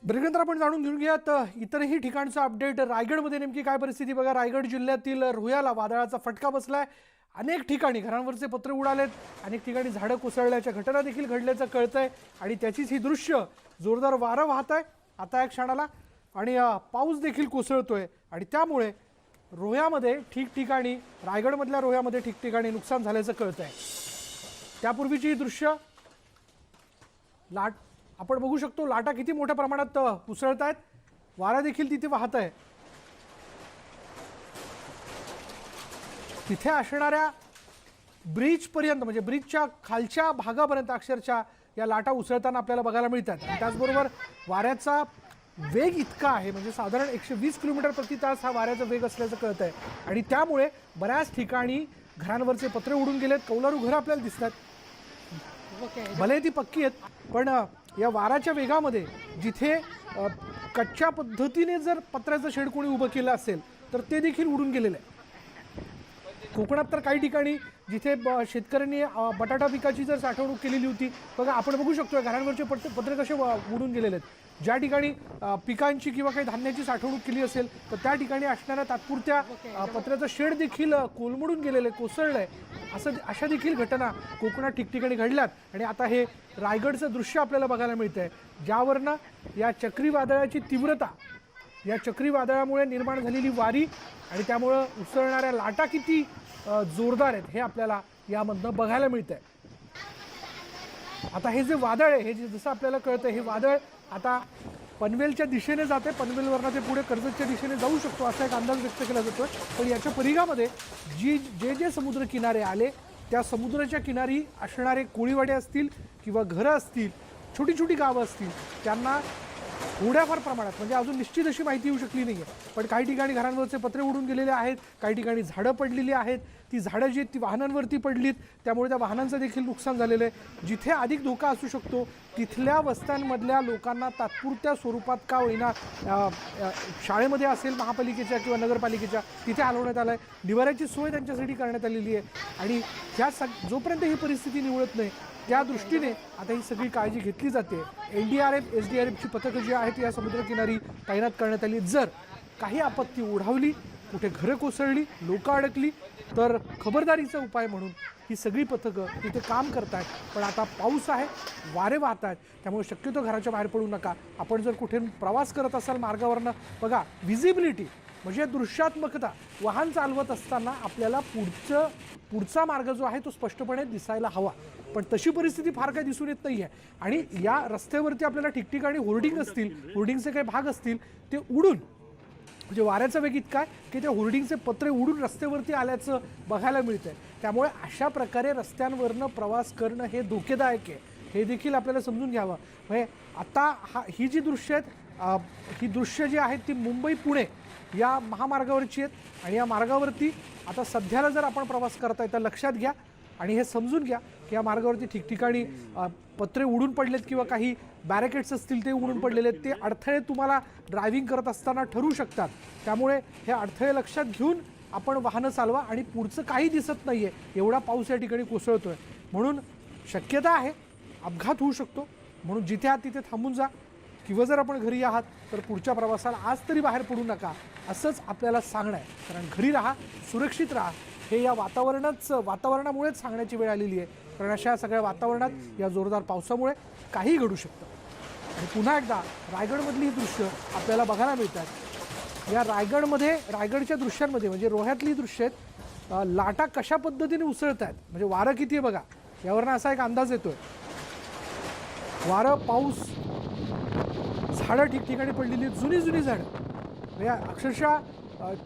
ब्रेकनंतर आपण जाणून घेऊयात इतरही ठिकाणचं अपडेट। रायगडमध्ये नेमकी काय परिस्थिती बघा। रायगड जिल्ह्यातील रोह्याला वादळाचा फटका बसलाय। अनेक ठिकाणी घरांवरचे पत्रे उडालेत, अनेक ठिकाणी झाडं कोसळल्याच्या घटना देखील घडल्याचं कळतंय आणि त्याचीच ही दृश्य। जोरदार वारं वाहत आहे आता एक क्षणाला आणि पाऊस देखील कोसळतोय आणि त्यामुळे रोह्यामध्ये ठिकठिकाणी रायगडमधल्या रोह्यामध्ये ठिकठिकाणी नुकसान झाल्याचं कळतंय। त्यापूर्वीची ही दृश्य लाट आपण बघू शकतो। लाटा किती मोठ्या प्रमाणात उसळत आहेत, वारा देखील तिथे वाहत आहे। तिथे असणाऱ्या ब्रिज पर्यंत म्हणजे ब्रिजच्या खालच्या भागापर्यंत अक्षरशः या लाटा उसळताना आपल्याला बघायला मिळतात। आणि त्याचबरोबर वाऱ्याचा वेग इतका आहे म्हणजे साधारण 120 किलोमीटर प्रति तास हा वाऱ्याचा वेग असल्याचं कळत आहे आणि त्यामुळे बऱ्याच ठिकाणी घरांवरचे पत्रे उडून गेलेत। कौलारू घरं आपल्याला दिसतात, भले ती पक्की आहेत पण या वाराच्या वेगामध्ये जिथे कच्च्या पद्धतीने जर पत्र्याचं शेड कोणी उभं केलं असेल तर ते देखील उडून गेलेलं आहे। कोकणात तर काही ठिकाणी जिथे शेतकऱ्यांनी बटाटा पिकाची जर साठवणूक केलेली होती बघा, आपण बघू शकतो घरांवरचे पत्रे कसे उडून गेलेले आहेत। ज्या ठिकाणी पिकांची किंवा काही धान्याची साठवणूक केली असेल तर त्या ठिकाणी असणाऱ्या तात्पुरत्या पत्र्याचं शेड देखील कोलमडून गेलेलं आहे, कोसळलं आहे। अशा देखील घटना कोकणात ठिकठिकाणी घडल्यात आणि आता हे रायगडचं दृश्य आपल्याला बघायला मिळतंय, ज्यावरनं या चक्रीवादळाची तीव्रता, या चक्रीवादळामुळे निर्माण झालेली वारी आणि त्यामुळे उसळणाऱ्या लाटा किती जोरदार आहेत हे आपल्याला यामधनं बघायला मिळतंय। आता हे जे वादळ आहे, हे जसं आपल्याला कळतंय, हे वादळ आता पनवेलच्या दिशेने जाते, पनवेलवरनं ते पुढे कर्जतच्या दिशेने जाऊ शकतो असा एक अंदाज व्यक्त केला जातोय। पण याच्या परिघामध्ये जे समुद्र किनारे आले त्या समुद्राच्या किनारी असणारे कोळीवाडे असतील किंवा घरं असतील, छोटी छोटी गावं असतील, त्यांना थोड्याफार प्रमाणात म्हणजे अजून निश्चित अशी माहिती येऊ शकली नाही आहे पण काही ठिकाणी घरांवरचे पत्रे उडून गेलेले आहेत, काही ठिकाणी झाडं पडलेली आहेत। ती झाडं जी ती वाहनांवरती पडलीत त्यामुळे त्या वाहनांचं देखील नुकसान झालेलं आहे। जिथे अधिक धोका असू शकतो तिथल्या वस्त्यांमधल्या लोकांना तात्पुरत्या स्वरूपात का होईना शाळेमध्ये असेल महापालिकेच्या किंवा नगरपालिकेच्या तिथे हलवण्यात आलं आहे। निवाऱ्याची सोय त्यांच्यासाठी करण्यात आलेली आहे आणि ह्या जोपर्यंत ही परिस्थिती निवळत नाही त्या दृष्टीने आता ही सगळी काळजी घेतली जाते। NDRF SDRFची पथकं जी आहेत या समुद्रकिनारी तैनात करण्यात आली। जर काही आपत्ती ओढावली, कुठे घरं कोसळली, लोकं अडकली तर खबरदारीचा उपाय म्हणून ही सगळी पथकं तिथे काम करतात। पण आता पाऊस आहे, वारे वाहत आहेत, त्यामुळे शक्यतो घराच्या बाहेर पडू नका। आपण जर कुठे प्रवास करत असाल मार्गावरनं बघा, व्हिजिबिलिटी म्हणजे दृश्यात्मकता, वाहन चालवत असताना आपल्याला पुढचा मार्ग जो आहे तो स्पष्टपणे दिसायला हवा, पण तशी परिस्थिती फार काही दिसून येत नाही आहे। आणि या रस्त्यावरती आपल्याला ठिकठिकाणी होर्डिंग असतील, होर्डिंगचे काही भाग असतील ते उडून म्हणजे वाऱ्याचा वेग इतका आहे की ते होर्डिंगचे पत्रे उडून रस्त्यावरती आल्याचं बघायला मिळतंय। त्यामुळे अशा प्रकारे रस्त्यांवरनं प्रवास करणं हे धोकेदायक आहे, हे देखील आपल्याला समजून घ्यावं। म्हणजे आता ही जी दृश्य आहेत, ही दृश्य जी आहेत ती मुंबई पुणे या महामार्गावरची आहेत आणि या मार्गावरती आता सध्याला जर आपण प्रवास करताय तर लक्षात घ्या आणि हे समजून घ्या की या मार्गावरती ठिकठिकाणी पत्रे उडून पडलेत किंवा काही बॅरिकेड्स असतील ते उडून पडलेले आहेत। ते अडथळे तुम्हाला ड्रायव्हिंग करत असताना ठरू शकतात, त्यामुळे हे अडथळे लक्षात घेऊन आपण वाहनं चालवा आणि पुढचं काही दिसत नाही आहे एवढा पाऊस या ठिकाणी कोसळतोय, म्हणून शक्यता आहे अपघात होऊ शकतो। म्हणून जिथे आहात तिथे थांबून जा किंवा जर आपण घरी आहात तर पुढच्या प्रवासाला आज तरी बाहेर पडू नका असंच आपल्याला सांगणं आहे। कारण घरी राहा, सुरक्षित राहा, हे या वातावरणामुळेच सांगण्याची वेळ आलेली आहे। कारण अशा सगळ्या वातावरणात या जोरदार पावसामुळे काही घडू शकतं। आणि पुन्हा एकदा रायगडमधली ही दृश्य आपल्याला बघायला मिळतात। या रायगडच्या दृश्यांमध्ये म्हणजे रोह्यातली दृश्य आहेत, लाटा कशा पद्धतीने उसळत आहेत, म्हणजे वारं किती आहे बघा, यावरनं असा एक अंदाज येतोय। वारं, पाऊस, झाडं ठिकठिकाणी पडलेली, जुनी झाडं म्हणजे अक्षरशः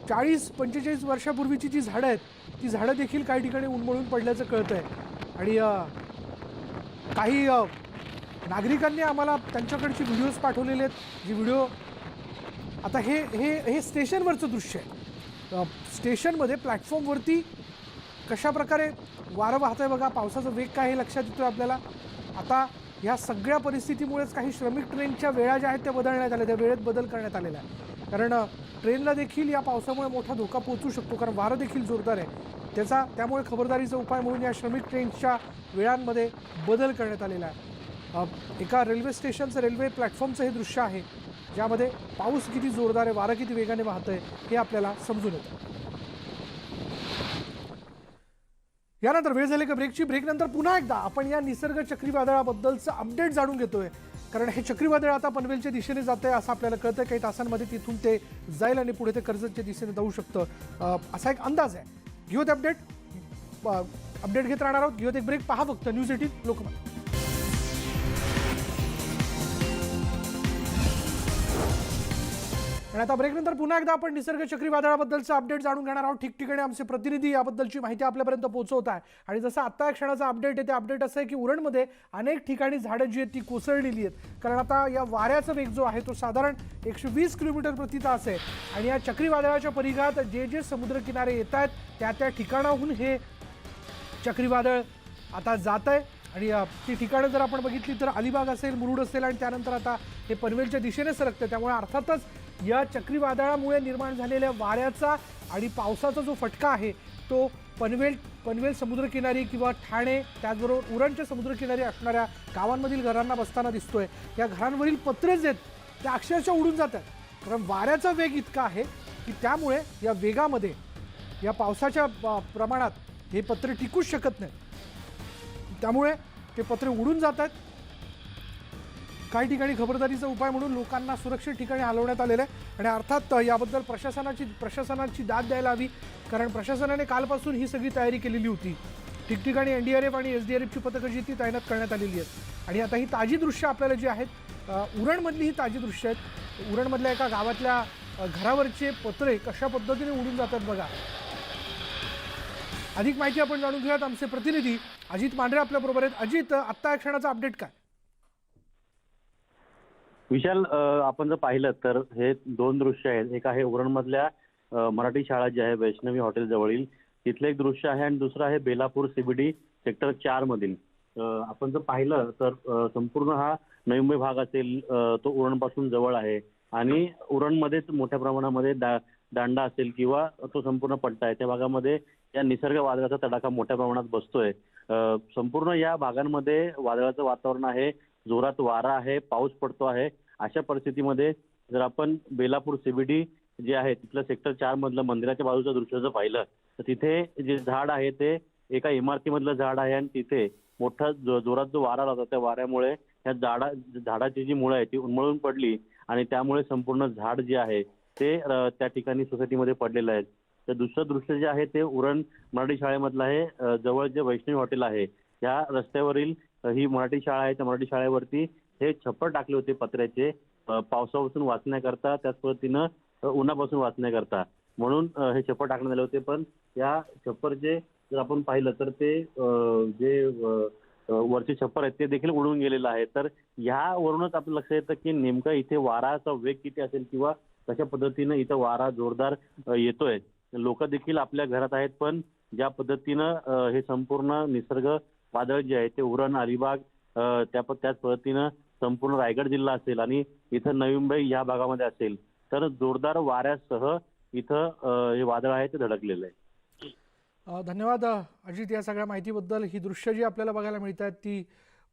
40-45 वर्षापूर्वीची जी झाडं आहेत ती झाडं देखील काही ठिकाणी उन्मळून पडल्याचं कळतं आहे। आणि काही नागरिकांनी आम्हाला त्यांच्याकडचे व्हिडिओज पाठवलेले आहेत, जी व्हिडिओ आता हे स्टेशनवरचं दृश्य आहे। स्टेशनमध्ये प्लॅटफॉर्मवरती कशा प्रकारे वारं वाहत आहे बघा, पावसाचा वेग काय हे लक्षात येतो आपल्याला। आता ह्या सगळ्या परिस्थितीमुळेच काही श्रमिक ट्रेनच्या वेळा ज्या आहेत त्या बदलण्यात आल्या, त्या वेळेत बदल करण्यात आलेला आहे। कारण ट्रेनला देखील या पावसामुळे मोठा धोका पोहोचू शकतो, कारण वारं देखील जोरदार आहे त्यामुळे खबरदारीचा उपाय म्हणून या श्रमिक ट्रेनच्या वेळांमध्ये बदल करण्यात आलेला आहे। एका रेल्वे स्टेशनचं, रेल्वे प्लॅटफॉर्मचं हे दृश्य आहे। ज्यामध्ये पाऊस किती जोरदार आहे, वारं किती वेगाने वाहतंय हे आपल्याला समजून येतं. यानंतर वेळ झाली का ब्रेकची. ब्रेकनंतर पुन्हा एकदा आपण या निसर्ग चक्रीवादळाबद्दलचं अपडेट जाणून घेतोय, कारण हे चक्रीवादळ आता पनवेलच्या दिशेने जात आहे असं आपल्याला कळतंय. काही तासांमध्ये तिथून ते जाईल आणि पुढे ते कर्जतच्या दिशेने जाऊ शकतं असा एक अंदाज आहे. घेऊयात अपडेट घेत राहणार आहोत. घेऊयात एक ब्रेक. पहा फक्त न्यूज 18 लोकमत. आणि आता ब्रेकनंतर पुन्हा एकदा आपण निसर्ग चक्रीवादळाबद्दलचं अपडेट जाणून घेणार आहोत. ठिकठिकाणी आमचे प्रतिनिधी याबद्दलची माहिती आपल्यापर्यंत पोहोचवत आहे. आणि जसं आत्ता या क्षणाचा अपडेट आहे, ते अपडेट असं आहे की उरणमध्ये अनेक ठिकाणी झाडं जी आहेत ती कोसळलेली आहेत, कारण आता या वाऱ्याचा वेग जो आहे तो साधारण 120 किलोमीटर प्रति तास आहे. आणि या चक्रीवादळाच्या परिघात जे जे समुद्रकिनारे येत आहेत त्या ठिकाणाहून हे चक्रीवादळ आता जात आहे. आणि ती ठिकाणं जर आपण बघितली तर अलिबाग असेल, मुरुड असेल आणि त्यानंतर आता हे पनवेलच्या दिशेने सरकतं. त्यामुळे अर्थातच या चक्रीवादळामुळे निर्माण झालेल्या वाऱ्याचा आणि पावसाचा जो फटका आहे तो पनवेल समुद्रकिनारी किंवा ठाणे, त्याचबरोबर उरणच्या समुद्रकिनारी असणाऱ्या गावांमधील घरांना बसताना दिसतोय. या घरांवरील पत्रे जे आहेत ते अक्षरशः उडून जातात, कारण वाऱ्याचा वेग इतका आहे की त्यामुळे या वेगामध्ये, या पावसाच्या प्रमाणात हे पत्रे टिकूच शकत नाही. त्यामुळे ते पत्रे उडून जात आहेत. काही ठिकाणी खबरदारीचा उपाय म्हणून लोकांना सुरक्षित ठिकाणी हलवण्यात आलेलं आहे. आणि अर्थात याबद्दल प्रशासनाची दाद द्यायला हवी, कारण प्रशासनाने कालपासून ही सगळी तयारी केलेली होती. ठिकठिकाणी NDRF आणि SDRFची पथकं जी ती तैनात करण्यात आलेली आहेत. आणि आता ही ताजी दृश्य आपल्याला जी आहेत, उरणमधली ही ताजी दृश्य आहेत. उरणमधल्या एका गावातल्या घरावरचे पत्रे कशा पद्धतीने उडून जातात बघा. अधिक माहिती आपण जाणून घेऊयात. आमचे प्रतिनिधी अजित मांढरे आपल्याबरोबर आहेत. अजित, आत्ता या क्षणाचा अपडेट काय? विशाल, आपण जर पाहिलं तर हे दोन दृश्य आहेत. एक आहे उरणमधल्या मराठी शाळा जी आहे वैष्णवी हॉटेल जवळील, तिथलं एक दृश्य आहे. आणि दुसरं आहे बेलापूर CBD सेक्टर 4 मधील. आपण जर पाहिलं तर संपूर्ण हा नवी मुंबई भाग असेल तो उरणपासून जवळ आहे. आणि उरणमध्येच मोठ्या प्रमाणामध्ये दांडा असेल किंवा तो संपूर्ण पट्टा आहे, त्या भागामध्ये या निसर्ग वादळाचा तडाखा मोठ्या प्रमाणात बसतोय. संपूर्ण या भागांमध्ये वादळाचं वातावरण आहे, जोरात वारा आहे, पाऊस पडतो आहे. अशा परिस्थितीमध्ये जर आपण बेलापूर CBD जे आहे तिथलं सेक्टर 4 मधलं मंदिराच्या बाजूचं दृश्य जर पाहिलं तर तिथे जे झाड आहे ते एका इमारतीमधलं झाड आहे. आणि तिथे मोठा जोरात जो वारा लागतो, त्या वाऱ्यामुळे या झाडाची जी मुळं आहे ती उन्मळून पडली आणि त्यामुळे संपूर्ण झाड जे आहे ते त्या ठिकाणी सोसायटीमध्ये पडलेलं आहे. तर दुसरं दृश्य जे आहे ते उरण मराठी शाळेमधलं आहे. जवळ जे वैष्णवी हॉटेल आहे या रस्त्यावरील ही मराठी शाळा आहे. त्या मराठी शाळेवरती हे छप्पर टाकले होते पत्र्याचे, पावसापासून वाचण्याकरता, त्याच पद्धतीनं उन्हापासून वाचण्याकरता म्हणून हे छप्पर टाकण्यात आले होते. पण या छप्परचे जर आपण पाहिलं तर ते जे वरचे छप्पर आहेत ते देखील उडून गेलेलं आहे. तर यावरूनच आपलं लक्षात येतं की नेमकं इथे वाराचा वेग किती असेल किंवा कशा पद्धतीनं इथं वारा जोरदार येतोय. लोक देखील आपल्या घरात आहेत, पण ज्या पद्धतीनं हे संपूर्ण निसर्ग वादळ जे आहे ते उरण, अलिबाग, त्याच पद्धतीनं संपूर्ण रायगड जिल्हा असेल आणि इथं नवी मुंबई या भागामध्ये असेल तर जोरदार वाऱ्यासह इथं हे वादळ आहे ते धडकलेलं आहे. धन्यवाद अजित या सगळ्या माहितीबद्दल. ही दृश्य जी आपल्याला बघायला मिळत आहेत ती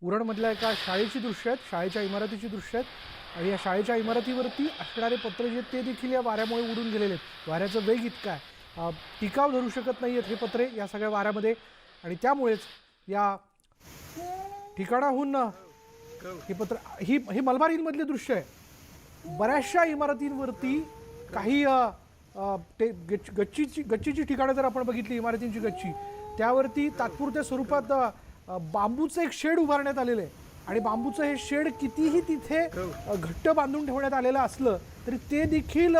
उरणमधल्या एका शाळेची दृश्य आहेत, शाळेच्या इमारतीची दृश्य आहेत. आणि या शाळेच्या इमारतीवरती असणारे पत्रे जे ते देखील या वाऱ्यामुळे उडून गेलेले आहेत. वाऱ्याचा वेग इतका आहे, टिकाव धरू शकत नाही आहेत हे पत्रे या सगळ्या वाऱ्यामध्ये. आणि त्यामुळेच या ठिकाणाहून हे पत्र ही मलबार हिलमधले दृश्य आहे. बऱ्याचशा इमारतींवरती काही ते गच्चीची ठिकाणं जर आपण बघितली, इमारतींची गच्ची, त्यावरती तात्पुरत्या स्वरूपात बांबूचं एक शेड उभारण्यात आलेलं आहे. आणि बांबूचं हे शेड कितीही तिथे घट्ट बांधून ठेवण्यात आलेलं असलं तरी ते देखील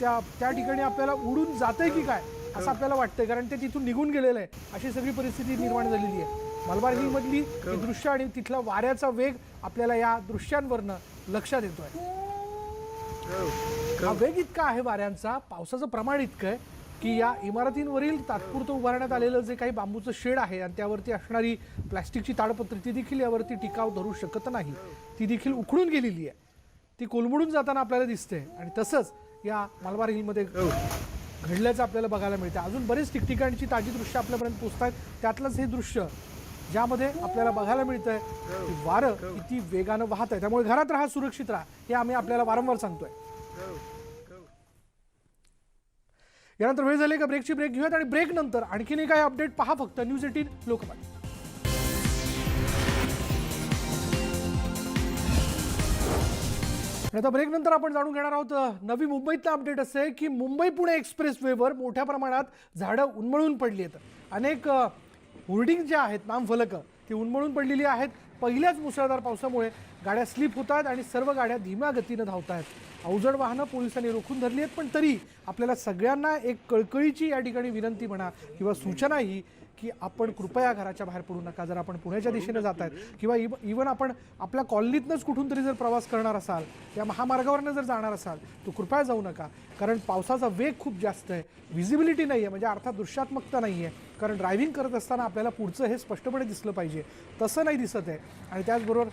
त्या ठिकाणी आपल्याला उडून जातंय की काय असं आपल्याला वाटतंय, कारण ते तिथून निघून गेलेलं आहे. अशी सगळी परिस्थिती निर्माण झालेली आहे. मलबार हिलमधली ही दृश्य आणि तिथला वाऱ्याचा वेग आपल्याला या दृश्यांवरनं लक्षात येतोय. हा वेग इतका आहे वाऱ्यांचा, पावसाचं प्रमाण इतकं आहे की या इमारतींवरील तात्पुरतं उभारण्यात आलेलं जे काही बांबूचं शेड आहे आणि त्यावरती असणारी प्लॅस्टिकची ताडपत्री ती देखील यावरती टिकाव धरू शकत नाही. ती देखील उखडून गेलेली आहे, ती कोलमडून जाताना आपल्याला दिसते. आणि तसंच या मलबार हिलमध्ये घडल्याचं आपल्याला बघायला मिळतं. अजून बरेच ठिकठिकाणची ताजी दृश्य आपल्यापर्यंत पोहोचत आहेत. त्यातलंच हे दृश्य ज्यामध्ये आपल्याला बघायला मिळतंय की वारं किती वेगानं वाहत आहे. त्यामुळे घरात राहा, सुरक्षित राहा, हे आम्ही आपल्याला वारंवार सांगतोय. यानंतर वेळ झाली का ब्रेकची ब्रेक घेऊयात आणि ब्रेक नंतर आणखीन काही अपडेट पहा फक्त न्यूज 18 लोकमत. आता ब्रेक नंतर आपण जाणून घेणार आहोत नवी मुंबईतला अपडेट असं आहे की मुंबई पुणे एक्सप्रेस वेवर मोठ्या प्रमाणात झाडं उन्मळून पडली आहेत. अनेक होर्डिंग ज्या आहेत, नामफलक, ती उन्मळून पडलेली आहेत. पहिल्याच मुसळधार पावसामुळे गाड्या स्लिप होत आहेत आणि सर्व गाड्या धीम्या गतीनं धावत आहेत. अवजड वाहनं पोलिसांनी रोखून धरली आहेत, पण तरी आपल्याला सगळ्यांना एक कळकळीची या ठिकाणी विनंती म्हणा किंवा सूचना ही की आपण कृपया घराच्या बाहेर पडू नका. जर आपण पुण्याच्या दिशेने जात आहेत किंवा इवन आपण आपल्या कॉलनीतनंच कुठून तरी जर प्रवास करणार असाल, या महामार्गावरनं जर जाणार असाल, तर कृपया जाऊ नका. कारण पावसाचा वेग खूप जास्त आहे, व्हिजिबिलिटी नाही आहे, म्हणजे अर्थात दृश्यात्मकता नाही आहे. कारण ड्रायव्हिंग करत असताना आपल्याला पुढचं हे स्पष्टपणे दिसलं पाहिजे, तसं नाही दिसत आहे. आणि त्याचबरोबर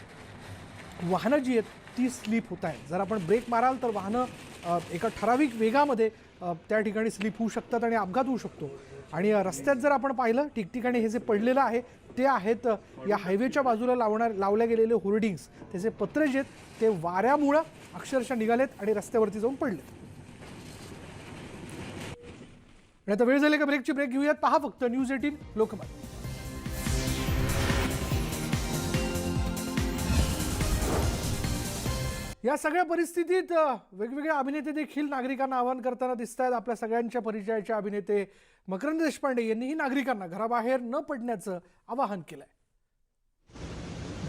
वाहनं जी आहेत ती स्लिप होत आहेत. जर आपण ब्रेक माराल तर वाहनं एका ठराविक वेगामध्ये त्या ठिकाणी स्लिप होऊ शकतात आणि अपघात होऊ शकतो. आणि रस्त्यात जर आपण पाहिलं ठिकठिकाणी हे जे पडलेलं आहे ते आहेत या हायवेच्या बाजूला लावल्या गेलेले होर्डिंग्स. त्याचे पत्रे जे आहेत ते वाऱ्यामुळं अक्षरशः निघालेत आणि रस्त्यावरती जाऊन पडलेत. आणि आता वेळ झाली का ब्रेकची ब्रेक घेऊयात. पहा फक्त न्यूज 18 लोकमत. या सगळ्या परिस्थितीत वेगवेगळे अभिनेते देखील नागरिकांना आवाहन करताना दिसत आहेत. आपल्या सगळ्यांच्या परिचयाचे अभिनेते मकरंद देशपांडे यांनीही नागरिकांना घराबाहेर न पडण्याचं आवाहन केलंय.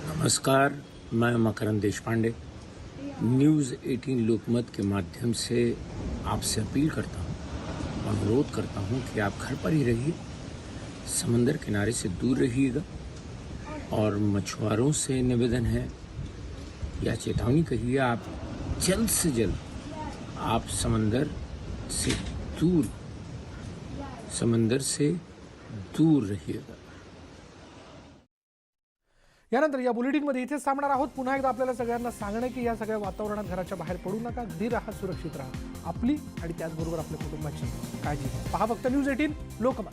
नमस्कार, मैं मकरंद देशपांडे न्यूज़ 18 लोकमत के माध्यम से आपसे अपील करता हूँ, अनुरोध करता हूँ कि आप घर पर ही रहिए, समंदर किनारे से दूर रहिएगा. और मछुआरों से निवेदन है या चेतावनी कहिए, आप जल्द से जल्द आप समंदर से दूर रहिएगा. यानंतर या बुलेटिनमध्ये इथेच थांबणार आहोत. पुन्हा एकदा आपल्याला सगळ्यांना सांगणे की या सगळ्या वातावरणात घराच्या बाहेर पडू नका, घरी राहा, सुरक्षित राहा, आपली आणि त्याचबरोबर आपल्या कुटुंबाची काळजी घ्या. पहा फक्त न्यूज 18 लोकमत.